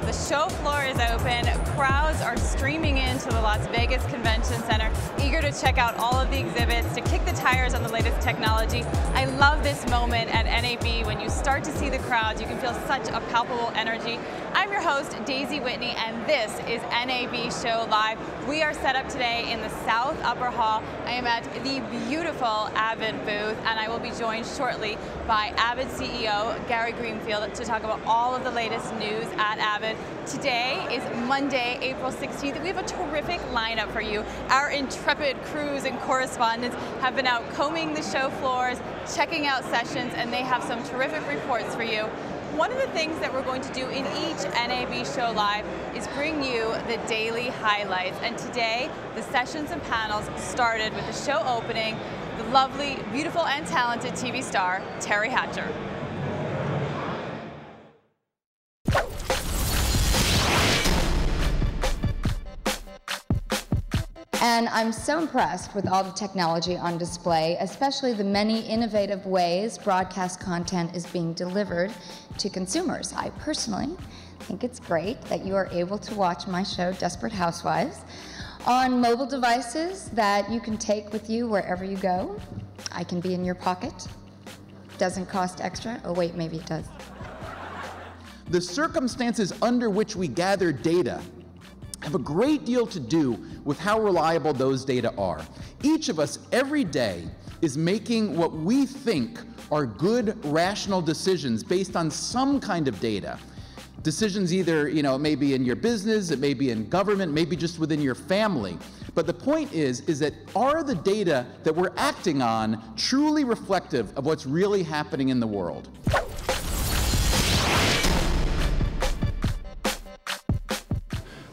The show floor is open. Crowds are streaming into the Las Vegas Convention Center, eager to check out all of the exhibits, to kick the tires on the latest technology. I love this moment at NAB when you start to see the crowds. You can feel such a palpable energy. I'm your host, Daisy Whitney, and this is NAB Show Live. We are set up today in the South Upper Hall. I am at the beautiful Avid booth, and I will be joined shortly by Avid CEO Gary Greenfield to talk about all of the latest news at Avid. Today is Monday, April 16th. We have a terrific lineup for you. Our intrepid crews and correspondents have been out combing the show floors, checking out sessions, and they have some terrific reports for you. One of the things that we're going to do in each NAB Show Live is bring you the daily highlights. And today, the sessions and panels started with the show opening, the lovely, beautiful, and talented TV star, Teri Hatcher. And I'm so impressed with all the technology on display, especially the many innovative ways broadcast content is being delivered to consumers. I personally think it's great that you are able to watch my show, Desperate Housewives, on mobile devices that you can take with you wherever you go. I can be in your pocket. Doesn't cost extra. Oh wait, maybe it does. The circumstances under which we gather data have a great deal to do with how reliable those data are. Each of us every day is making what we think are good, rational decisions based on some kind of data. Decisions either, it may be in your business, it may be in government, maybe just within your family. But the point is that are the data that we're acting on truly reflective of what's really happening in the world?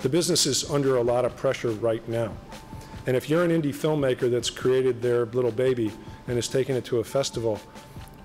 The business is under a lot of pressure right now. And if you're an indie filmmaker that's created their little baby and is taking it to a festival,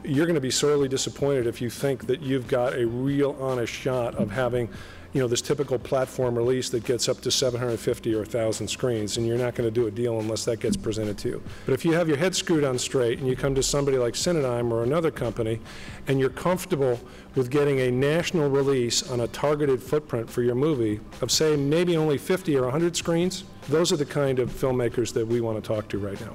you're going to be sorely disappointed if you think that you've got a real honest shot of having this typical platform release that gets up to 750 or 1,000 screens, and you're not going to do a deal unless that gets presented to you. But if you have your head screwed on straight and you come to somebody like Cinedigm or another company and you're comfortable with getting a national release on a targeted footprint for your movie of, say, maybe only 50 or 100 screens, those are the kind of filmmakers that we want to talk to right now.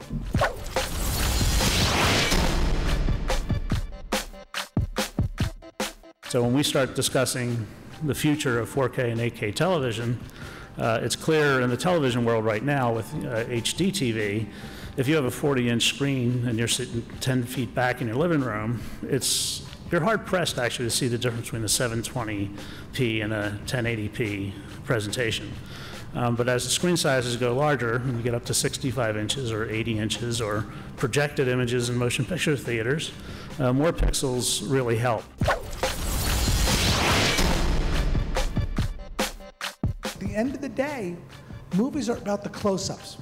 So when we start discussing the future of 4K and 8K television, it's clear in the television world right now with HD TV, if you have a 40-inch screen and you're sitting 10 feet back in your living room, you're hard-pressed actually to see the difference between a 720p and a 1080p presentation. But as the screen sizes go larger, and you get up to 65 inches or 80 inches or projected images in motion picture theaters, more pixels really help. At the end of the day, movies are about the close-ups.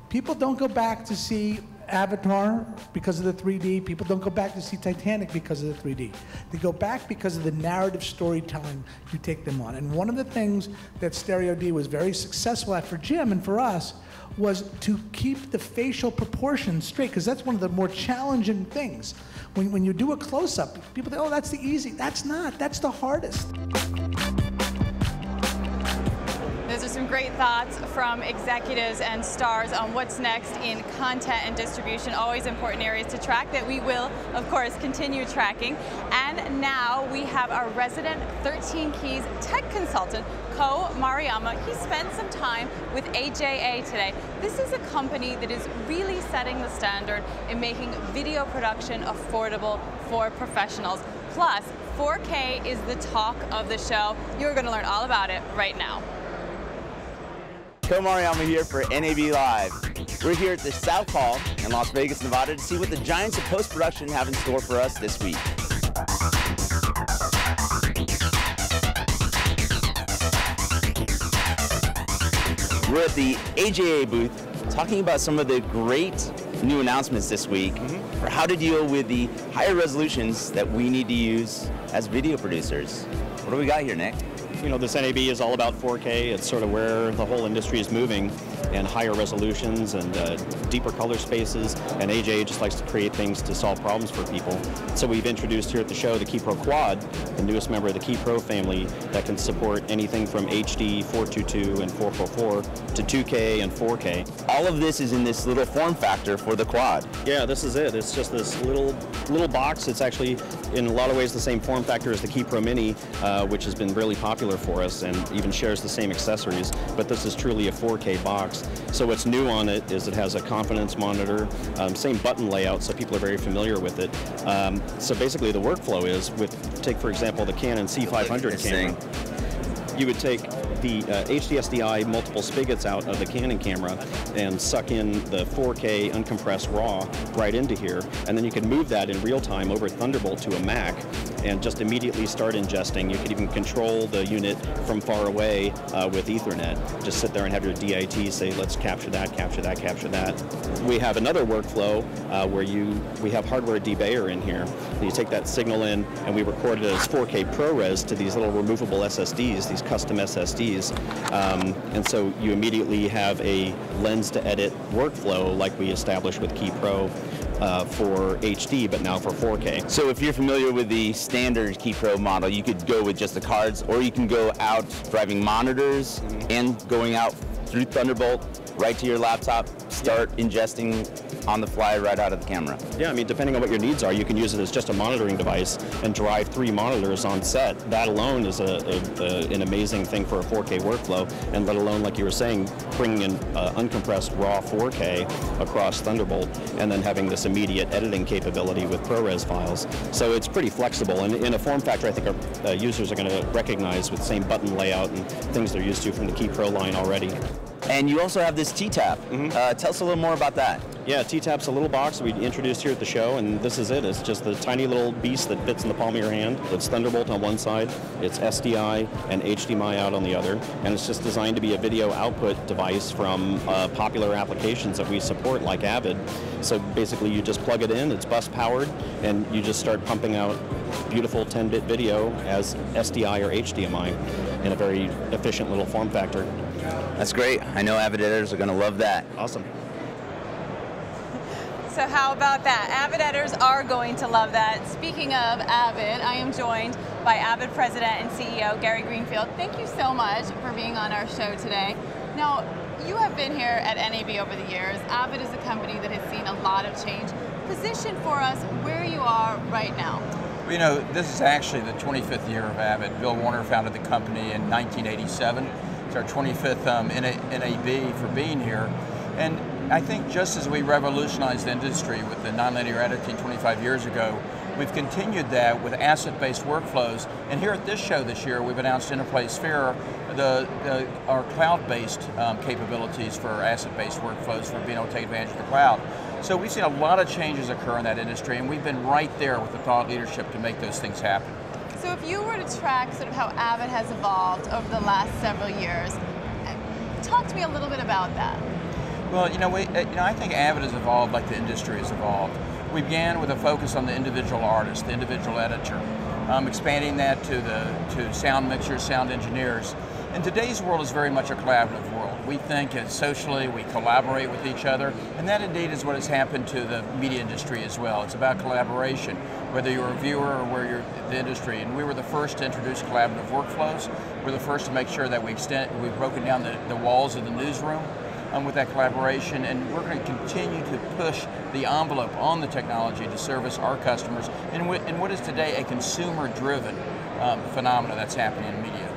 People don't go back to see Avatar because of the 3D. People don't go back to see Titanic because of the 3D. They go back because of the narrative storytelling you take them on. And one of the things that Stereo D was very successful at for Jim and for us was to keep the facial proportions straight, because that's one of the more challenging things. When you do a close-up, people think, oh, that's the easy. That's not. That's the hardest. Those are some great thoughts from executives and stars on what's next in content and distribution, always important areas to track that we will, of course, continue tracking. And now we have our resident 13 Keys tech consultant, Ko Maruyama. He spent some time with AJA today. This is a company that is really setting the standard in making video production affordable for professionals. Plus, 4K is the talk of the show. You're going to learn all about it right now. Ko Maruyama here for NAB Live. We're here at the South Hall in Las Vegas, Nevada to see what the giants of post-production have in store for us this week. We're at the AJA booth talking about some of the great new announcements this week for how to deal with the higher resolutions that we need to use as video producers. What do we got here, Nick? This NAB is all about 4K. It's sort of where the whole industry is moving. and higher resolutions and deeper color spaces, and AJA just likes to create things to solve problems for people. So we've introduced here at the show the Key Pro Quad, the newest member of the Key Pro family that can support anything from HD, 422, and 444 to 2K and 4K. All of this is in this little form factor for the quad. Yeah, this is it. It's just this little box. It's actually in a lot of ways the same form factor as the Key Pro Mini, which has been really popular for us and even shares the same accessories, but this is truly a 4K box. So what's new on it is it has a confidence monitor, same button layout, so people are very familiar with it. So basically the workflow is take for example the Canon C500 camera. You would take the HDSDI multiple spigots out of the Canon camera and suck in the 4K uncompressed RAW right into here, and then you could move that in real time over Thunderbolt to a Mac and just immediately start ingesting. You could even control the unit from far away with Ethernet. Just sit there and have your DIT say, let's capture that, capture that, capture that. We have another workflow where we have hardware debayer in here. You take that signal in and we record it as 4K ProRes to these little removable SSDs, these custom SSDs. And so you immediately have a lens to edit workflow like we established with Key Pro for HD, but now for 4K. So if you're familiar with the standard Key Pro model, you could go with just the cards, or you can go out driving monitors and going out through Thunderbolt right to your laptop, start ingesting on the fly right out of the camera. Yeah, I mean, depending on what your needs are, you can use it as just a monitoring device and drive 3 monitors on set. That alone is an amazing thing for a 4K workflow, and let alone, like you were saying, bringing in uncompressed raw 4K across Thunderbolt and then having this immediate editing capability with ProRes files. So it's pretty flexible, and in a form factor I think our users are going to recognize with the same button layout and things they're used to from the Key Pro line already. And you also have this T-Tap. Tell us a little more about that. Yeah, T-Tap's a little box we introduced here at the show, and this is it. It's just the tiny little beast that fits in the palm of your hand. It's Thunderbolt on one side, it's SDI and HDMI out on the other, and it's just designed to be a video output device from popular applications that we support, like Avid. So basically you just plug it in, it's bus powered, and you just start pumping out beautiful 10-bit video as SDI or HDMI in a very efficient little form factor. That's great. I know Avid editors are going to love that. Awesome. So how about that? Avid editors are going to love that. Speaking of Avid, I am joined by Avid President and CEO Gary Greenfield. Thank you so much for being on our show today. Now, you have been here at NAB over the years. Avid is a company that has seen a lot of change. Position for us where you are right now. Well, you know, this is actually the 25th year of Avid. Bill Warner founded the company in 1987. It's our 25th NAB for being here. And I think just as we revolutionized the industry with the nonlinear editing 25 years ago, we've continued that with asset-based workflows. And here at this show this year, we've announced Interplay Sphere, our cloud-based capabilities for asset-based workflows for being able to take advantage of the cloud. So we've seen a lot of changes occur in that industry, and we've been right there with the thought leadership to make those things happen. So if you were to track sort of how Avid has evolved over the last several years, talk to me a little bit about that. Well, I think Avid has evolved like the industry has evolved. We began with a focus on the individual artist, the individual editor, expanding that to sound mixers, sound engineers. And today's world is very much a collaborative world. We think socially, we collaborate with each other, and that indeed is what has happened to the media industry as well. It's about collaboration, whether you're a viewer or where you're the industry. And we were the first to introduce collaborative workflows. We're the first to make sure that we've broken down the walls of the newsroom with that collaboration, and we're going to continue to push the envelope on the technology to service our customers in what is today a consumer-driven phenomena that's happening in media.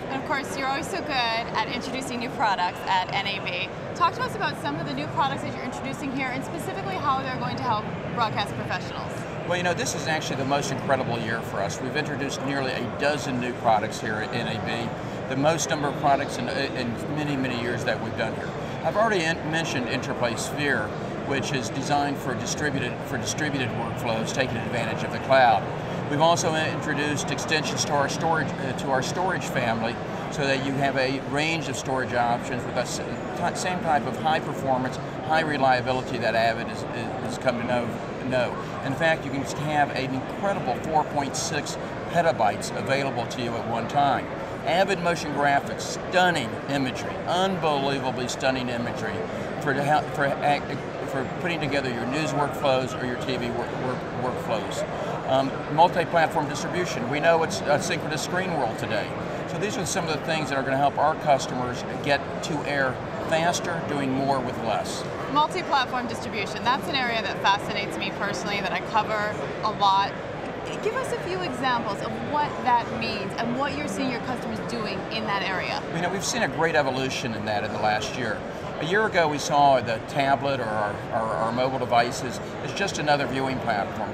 And of course, you're always so good at introducing new products at NAB. Talk to us about some of the new products that you're introducing here, and specifically how they're going to help broadcast professionals. Well, this is actually the most incredible year for us. We've introduced nearly a dozen new products here at NAB, the most number of products in many, many years that we've done here. I've already mentioned Interplay Sphere, which is designed for distributed workflows, taking advantage of the cloud. We've also introduced extensions to our storage family, so that you have a range of storage options with the same type of high performance, high reliability that Avid has come to know. In fact, you can have an incredible 4.6 petabytes available to you at one time. Avid Motion Graphics, stunning imagery, unbelievably stunning imagery for putting together your news workflows or your TV workflows. Multi-platform distribution. We know it's a synchronous screen world today. So these are some of the things that are going to help our customers get to air faster, doing more with less. Multi-platform distribution, that's an area that fascinates me personally, that I cover a lot. Give us a few examples of what that means and what you're seeing your customers doing in that area. You know, we've seen a great evolution in that in the last year. A year ago we saw the tablet or our mobile devices as just another viewing platform.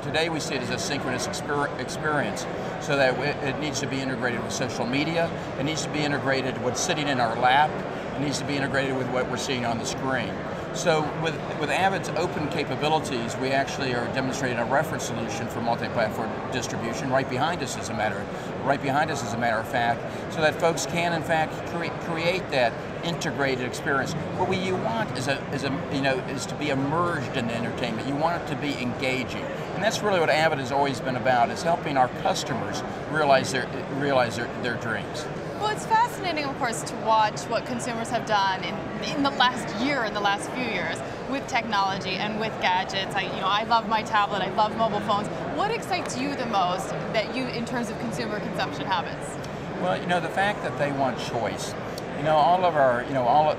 Today we see it as a synchronous experience, so that it needs to be integrated with social media, it needs to be integrated with what's sitting in our lap, it needs to be integrated with what we're seeing on the screen. So with Avid's open capabilities, we actually are demonstrating a reference solution for multi-platform distribution right behind us, as a matter of fact, so that folks can in fact create that integrated experience. What you want is to be immersed in the entertainment. You want it to be engaging, and that's really what Avid has always been about: is helping our customers realize their dreams. Well, it's fascinating, of course, to watch what consumers have done in the last year, in the last few years, with technology and with gadgets. I love my tablet, I love mobile phones. What excites you the most in terms of consumer consumption habits? Well, the fact that they want choice.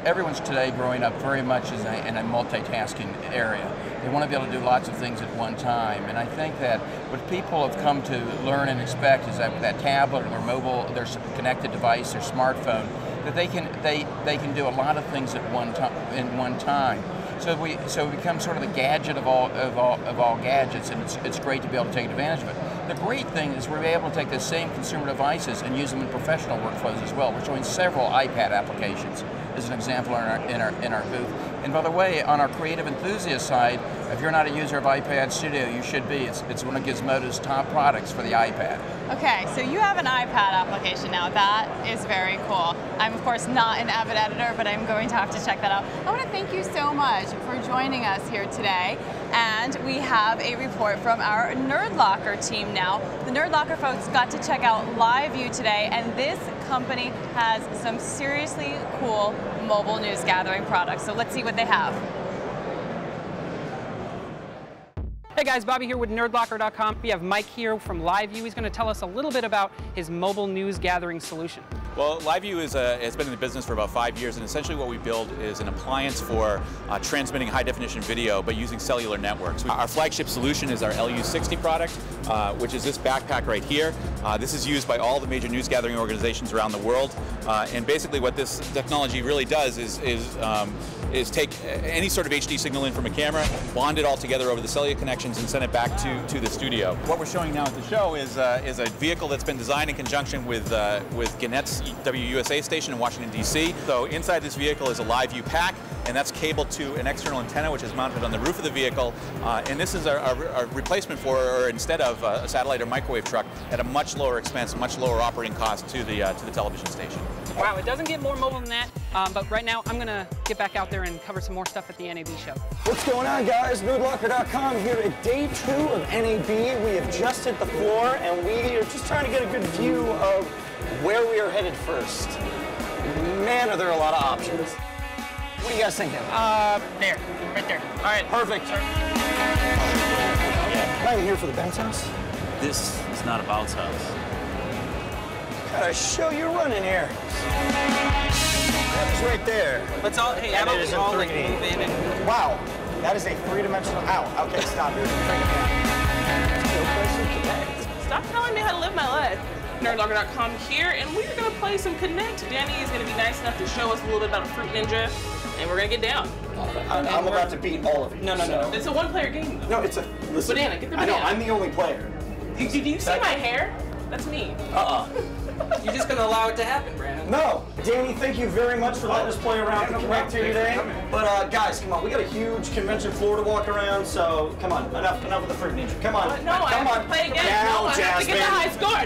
Everyone's today growing up very much in a multitasking area. They want to be able to do lots of things at one time, and I think that what people have come to learn and expect is that with that tablet or their mobile, their connected device, their smartphone, that they can do a lot of things at one time. So it becomes sort of the gadget of all gadgets, and it's great to be able to take advantage of it. The great thing is we're able to take the same consumer devices and use them in professional workflows as well. We're showing several iPad applications as an example in our booth. And by the way, on our creative enthusiast side, if you're not a user of iPad Studio, you should be. It's one of Gizmodo's top products for the iPad. Okay, so you have an iPad application now. That is very cool. I'm of course not an Avid editor, but I'm going to have to check that out. I want to thank you so much for joining us here today. And we have a report from our Nerd Locker team now. The Nerd Locker folks got to check out LiveView today, and this company has some seriously cool mobile news gathering products. So let's see what they have. Hey guys, Bobby here with nerdlocker.com. We have Mike here from LiveView. He's going to tell us a little bit about his mobile news gathering solution. Well, LiveView has been in the business for about 5 years, and essentially what we build is an appliance for transmitting high-definition video, but using cellular networks. Our flagship solution is our LU60 product, which is this backpack right here. This is used by all the major news gathering organizations around the world, and basically what this technology really does is take any sort of HD signal in from a camera, bond it all together over the cellular connections, and send it back to the studio. What we're showing now at the show is a vehicle that's been designed in conjunction with Gannett's WUSA station in Washington, D.C. So inside this vehicle is a LiveView pack, and that's cabled to an external antenna which is mounted on the roof of the vehicle. And this is a replacement for, or instead of, a satellite or microwave truck at a much lower expense, much lower operating cost to the television station. Wow, it doesn't get more mobile than that, but right now I'm going to get back out there and cover some more stuff at the NAB show. What's going on, guys? Nerdlocker.com here at day 2 of NAB. We have just hit the floor, and we are just trying to get a good view of where we are headed first. Man, are there a lot of options. What are you guys thinking? There, right there. All right. Perfect. I'm here for the bounce house. This is not a bounce house. Gotta show you running here. That is right there. Let's all, hey, how about we all like move in and... Wow, that is a 3-dimensional, ow, okay, stop it. Stop telling me how to live my life. Nerdlocker.com here, and we're gonna play some Connect. Danny is gonna be nice enough to show us a little bit about Fruit Ninja, and we're gonna get down. I'm about to beat all of you. No. It's a one-player game, though. No, it's a, listen. Banana, get the banana. banana. I know, I'm the only player. Do you see my hair? That's me. You're just gonna allow it to happen, Brandon. No, Danny, thank you very much for letting us play around the Connect here today. But guys, come on, we got a huge convention floor to walk around, so come on, enough with the Fruit Ninja. Come on, No, I have to play again. Now, No, I have to get the high score. Bye.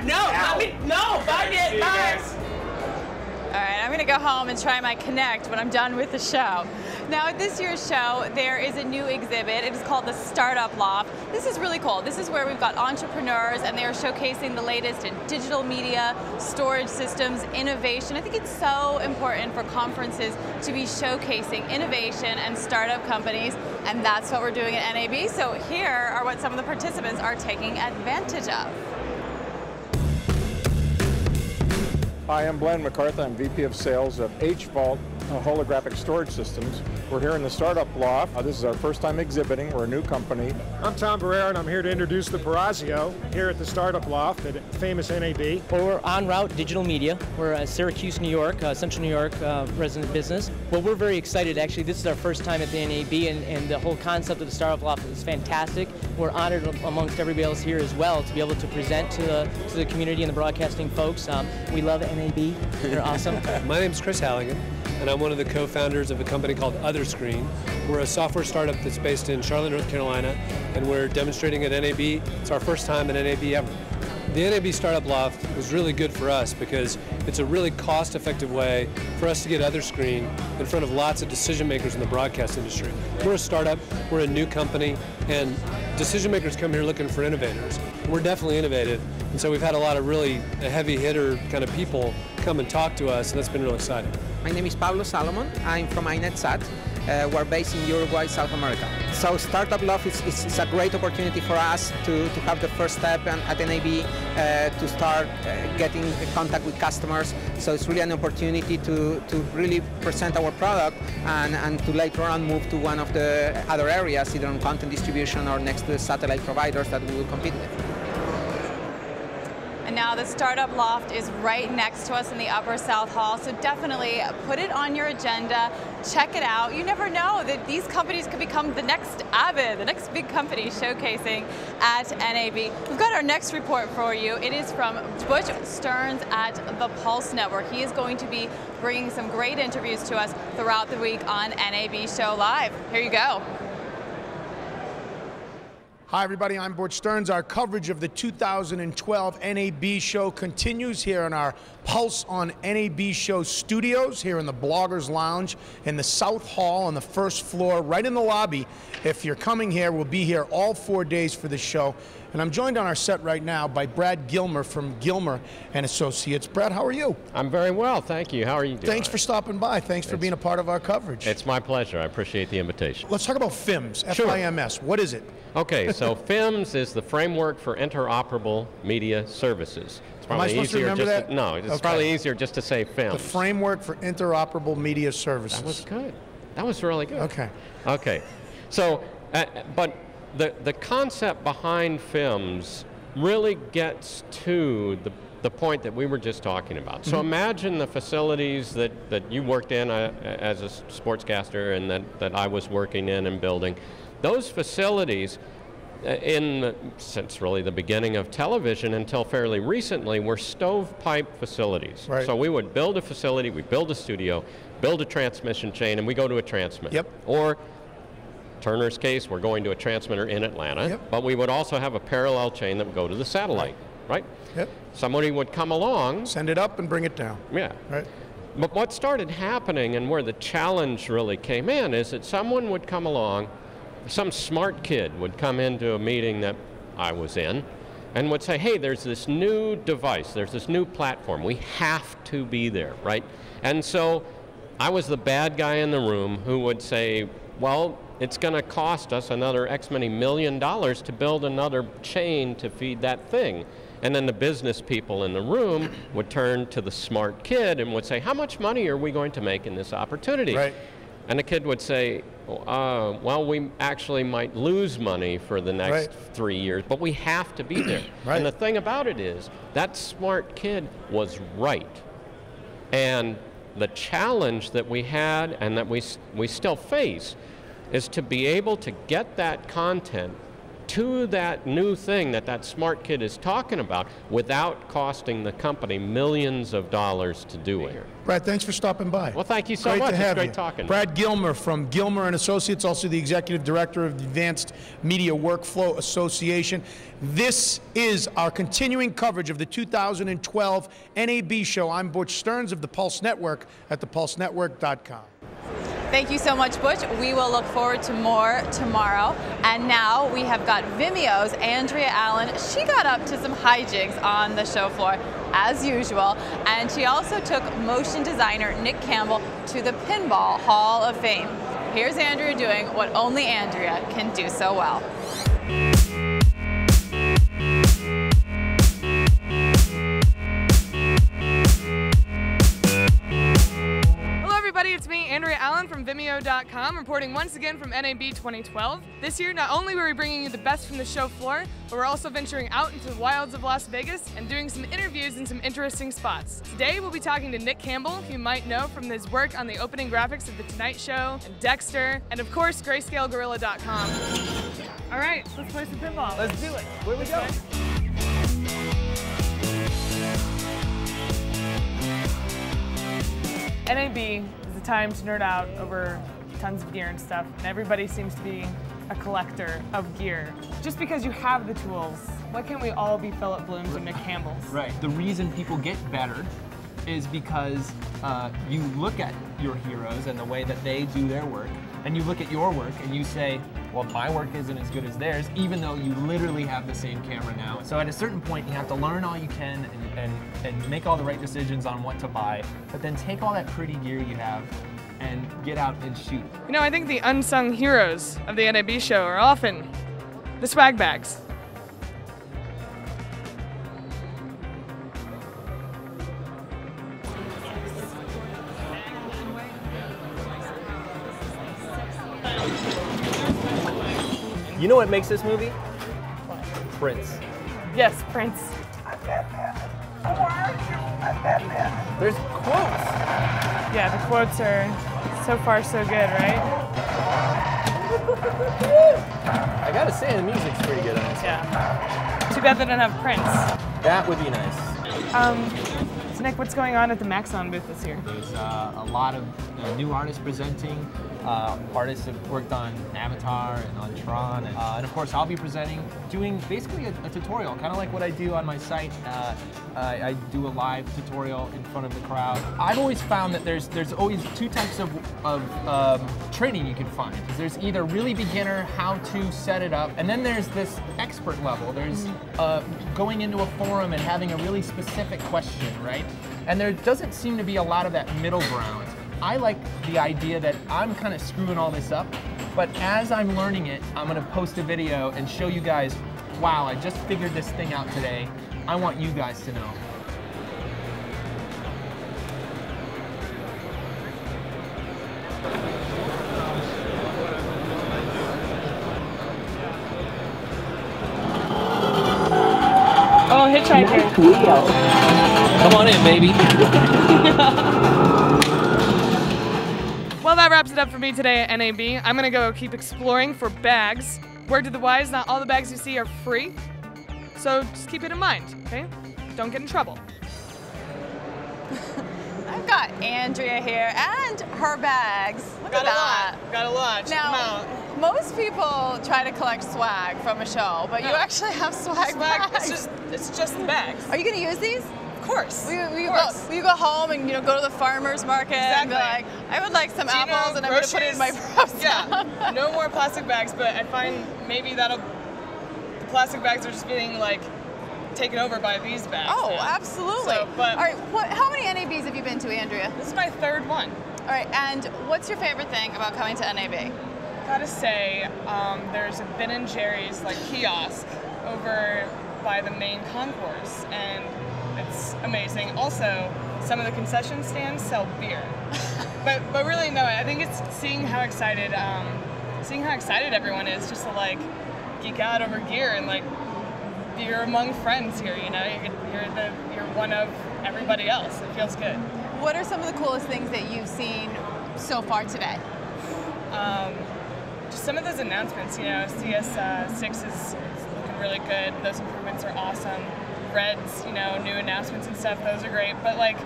All right, I'm gonna go home and try my Connect when I'm done with the show. Now at this year's show, there is a new exhibit. It is called the Startup Loft. This is really cool. This is where we've got entrepreneurs and they are showcasing the latest in digital media, storage systems, innovation. I think it's so important for conferences to be showcasing innovation and startup companies, and that's what we're doing at NAB. So here are what some of the participants are taking advantage of. Hi, I'm Glenn McCarthy. I'm VP of Sales of H-Vault Holographic Storage Systems. We're here in the Startup Loft. This is our first time exhibiting. We're a new company. I'm Tom Barrera, and I'm here to introduce the Parazio here at the Startup Loft at famous NAB. Well, we're on route digital media. We're at Syracuse, New York, Central New York resident business. Well, we're very excited. Actually, this is our first time at the NAB, and the whole concept of the Startup Loft is fantastic. We're honored amongst everybody else here as well to be able to present to the community and the broadcasting folks. We love NAB. They're awesome. My name's Chris Halligan, and I'm one of the co-founders of a company called OtherScreen. We're a software startup that's based in Charlotte, North Carolina, and we're demonstrating at NAB. It's our first time at NAB ever. The NAB Startup Loft was really good for us because it's a really cost-effective way for us to get OtherScreen in front of lots of decision makers in the broadcast industry. We're a startup, we're a new company, and decision makers come here looking for innovators. We're definitely innovative, and so we've had a lot of really heavy hitter kind of people come and talk to us, and that's been really exciting. My name is Pablo Salomon. I'm from iNetSat. We're based in Uruguay, South America. So Startup Loft is a great opportunity for us to have the first step at NAB to start getting contact with customers. So it's really an opportunity to really present our product and to later on move to one of the other areas, either on content distribution or next to the satellite providers that we will compete with. And now the Startup Loft is right next to us in the Upper South Hall, so definitely put it on your agenda, check it out. You never know that these companies could become the next Avid, the next big company showcasing at NAB. We've got our next report for you. It is from Butch Stearns at the Pulse Network. He is going to be bringing some great interviews to us throughout the week on NAB Show Live. Here you go. Hi everybody, I'm Butch Stearns. Our coverage of the 2012 NAB show continues here in our Pulse on NAB show studios here in the Bloggers Lounge in the South Hall on the first floor, right in the lobby. If you're coming here, we'll be here all 4 days for the show. And I'm joined on our set right now by Brad Gilmer from Gilmer and Associates. Brad, how are you? I'm very well, thank you. How are you doing? Thanks for stopping by. Thanks for being a part of our coverage. It's my pleasure. I appreciate the invitation. Let's talk about FIMS, Sure. F-I-M-S. What is it? Okay, so FIMS is the Framework for Interoperable Media Services. It's Am I supposed to remember that? No, it's probably easier just to say FIMS. The Framework for Interoperable Media Services. That was good. That was really good. Okay. Okay. So, but the concept behind FIMS really gets to the point that we were just talking about. So imagine the facilities that you worked in as a sportscaster and that I was working in and building. Those facilities, since really the beginning of television until fairly recently, were stovepipe facilities. Right. So we would build a facility, we build a studio, build a transmission chain, and we go to a transmitter. Yep. Or Turner's case, we're going to a transmitter in Atlanta, Yep. but we would also have a parallel chain that would go to the satellite, right? Yep. Somebody would come along. Send it up and bring it down. Yeah. Right. But what started happening and where the challenge really came in is that someone would come along, some smart kid would come into a meeting that I was in and would say, hey, there's this new device, there's this new platform, we have to be there, right? And so I was the bad guy in the room who would say, well, it's going to cost us another X many $1 million to build another chain to feed that thing. And then the business people in the room would turn to the smart kid and would say, how much money are we going to make in this opportunity? Right. And the kid would say, well, we actually might lose money for the next 3 years, but we have to be there. Right. And the thing about it is, that smart kid was right. And the challenge that we had and that we still face is to be able to get that content to that new thing that smart kid is talking about without costing the company millions of dollars to do it. Brad, thanks for stopping by. Well, thank you so Great much. to have It's great you. talking. Brad Gilmer from Gilmer and Associates, also the Executive Director of the Advanced Media Workflow Association. This is our continuing coverage of the 2012 NAB show. I'm Butch Stearns of the Pulse Network at thepulsenetwork.com. Thank you so much, Butch. We will look forward to more tomorrow. And now we have got Vimeo's Andrea Allen. She got up to some hijinks on the show floor, as usual. And she also took motion designer Nick Campbell to the Pinball Hall of Fame. Here's Andrea doing what only Andrea can do so well. It's me, Andrea Allen from Vimeo.com, reporting once again from NAB 2012. This year, not only were we bringing you the best from the show floor, but we're also venturing out into the wilds of Las Vegas and doing some interviews in some interesting spots. Today, we'll be talking to Nick Campbell, who you might know from his work on the opening graphics of The Tonight Show, and Dexter, and of course, GrayscaleGorilla.com. All right, let's play some pinball. Let's do it. Where we go? NAB is a time to nerd out over tons of gear and stuff, and everybody seems to be a collector of gear. Just because you have the tools, why can't we all be Philip Blooms and Nick Campbells? Right. The reason people get better is because you look at your heroes and the way that they do their work, and you look at your work and you say, well, my work isn't as good as theirs, even though you literally have the same camera now. So at a certain point, you have to learn all you can and make all the right decisions on what to buy, but then take all that pretty gear you have and get out and shoot. You know, I think the unsung heroes of the NAB show are often the swag bags. You know what makes this movie? Prince. Yes, Prince. There's quotes. Yeah, the quotes are so far so good, right? I gotta say, the music's pretty good on this. Yeah. Too bad they don't have Prince. That would be nice. So Nick, what's going on at the Maxon booth this year? There's a lot of new artists presenting. Artists have worked on Avatar and on Tron, and of course I'll be presenting, doing basically a tutorial, kind of like what I do on my site. I do a live tutorial in front of the crowd. I've always found that there's always two types of training you can find. There's either really beginner, how to set it up, and then there's this expert level. There's going into a forum and having a really specific question, right? And there doesn't seem to be a lot of that middle ground. I like the idea that I'm kind of screwing all this up, but as I'm learning it, I'm going to post a video and show you guys, wow, I just figured this thing out today. I want you guys to know. Oh, hitchhiker. Come on in, baby. Well, that wraps it up for me today at NAB. I'm gonna go keep exploring for bags. Word to the wise, not all the bags you see are free. So just keep it in mind, okay? Don't get in trouble. I've got Andrea here and her bags. Look at that. Got a lot. Now, most people try to collect swag from a show, but you actually have swag bags. It's just the bags. Are you gonna use these? Of course. Will you go home and go to the farmer's market and be like, I would like some apples and I'm going to put it in my purse. Yeah, no more plastic bags, but I find maybe the plastic bags are just getting like taken over by these bags. Oh, now. absolutely. So, but all right, how many NABs have you been to, Andrea? This is my third one. All right, and what's your favorite thing about coming to NAB? Gotta say, there's a Ben & Jerry's like kiosk over by the main concourse, and it's amazing. Also, some of the concession stands sell beer. but really, no, I think it's seeing how excited everyone is just to like geek out over gear and like you're among friends here. You know, you're one of everybody else. It feels good. What are some of the coolest things that you've seen so far today? Just some of those announcements. You know, CS6 is looking really good. Those improvements are awesome. Red's, new announcements and stuff, those are great. But like,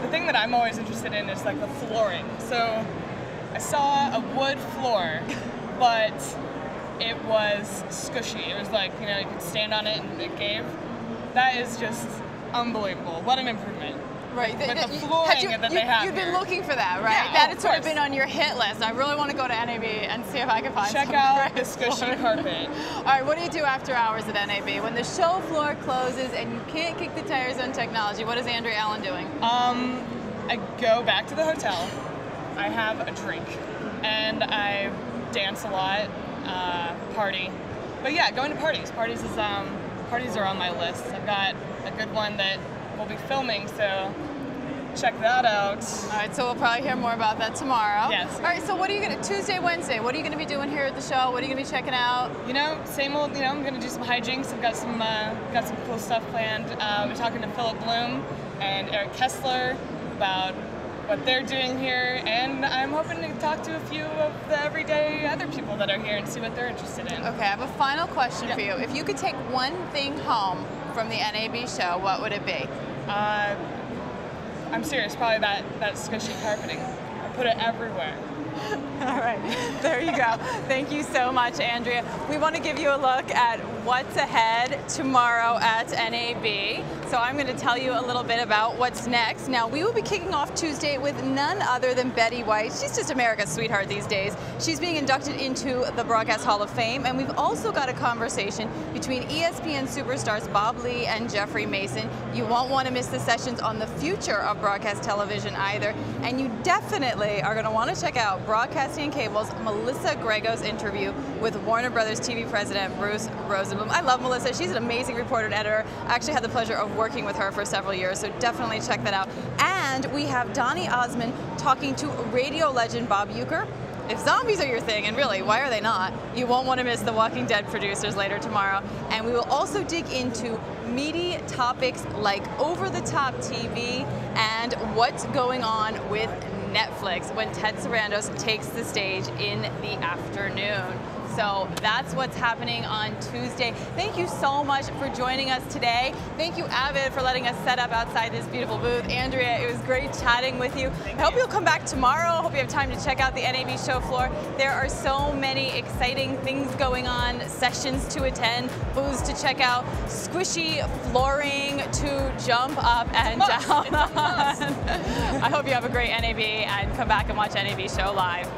the thing that I'm always interested in is like the flooring. So I saw a wood floor, but it was squishy. It was like, you could stand on it and it gave. That is just unbelievable. What an improvement. Right. With the flooring that they have You've been here. looking for that, right? Yeah, that of had sort of course. been on your hit list. I really want to go to NAB and see if I can find Check some out great the squishy flooring. carpet. All right, what do you do after hours at NAB? When the show floor closes and you can't kick the tires on technology, what is Andrea Allen doing? I go back to the hotel, I have a drink, and I dance a lot, party. But yeah, going to parties. Parties are on my list. I've got a good one that we'll be filming, so check that out. All right, so we'll probably hear more about that tomorrow. Yes. All right, so what are you going to, Tuesday, Wednesday, what are you going to be doing here at the show? What are you going to be checking out? You know, same old, I'm going to do some hijinks. I've got some cool stuff planned. We're talking to Philip Bloom and Eric Kessler about what they're doing here, and I'm hoping to talk to a few of the everyday other people that are here and see what they're interested in. Okay, I have a final question for you. If you could take one thing home from the NAB show, what would it be? I'm serious, probably that squishy carpeting. I put it everywhere. All right, there you go. Thank you so much, Andrea. We want to give you a look at what's ahead tomorrow at NAB. So I'm going to tell you a little bit about what's next. Now, we will be kicking off Tuesday with none other than Betty White. She's just America's sweetheart these days. She's being inducted into the Broadcast Hall of Fame, and we've also got a conversation between ESPN superstars Bob Lee and Jeffrey Mason. You won't want to miss the sessions on the future of broadcast television either, and you definitely are going to want to check out Broadcasting and Cable's Melissa Grego's interview with Warner Brothers TV president Bruce Rosenblum. I love Melissa. She's an amazing reporter and editor. I actually had the pleasure of working with her for several years, so definitely check that out. And we have Donny Osmond talking to radio legend Bob Uecker. If zombies are your thing, and really, why are they not? You won't want to miss the Walking Dead producers later tomorrow. And we will also dig into meaty topics like over-the-top TV and what's going on with Netflix when Ted Sarandos takes the stage in the afternoon. So that's what's happening on Tuesday. Thank you so much for joining us today. Thank you, Avid, for letting us set up outside this beautiful booth. Andrea, it was great chatting with you. I hope you'll come back tomorrow. I hope you have time to check out the NAB show floor. There are so many exciting things going on, sessions to attend, booths to check out, squishy flooring to jump up and down on. I hope you have a great NAB and come back and watch NAB show live.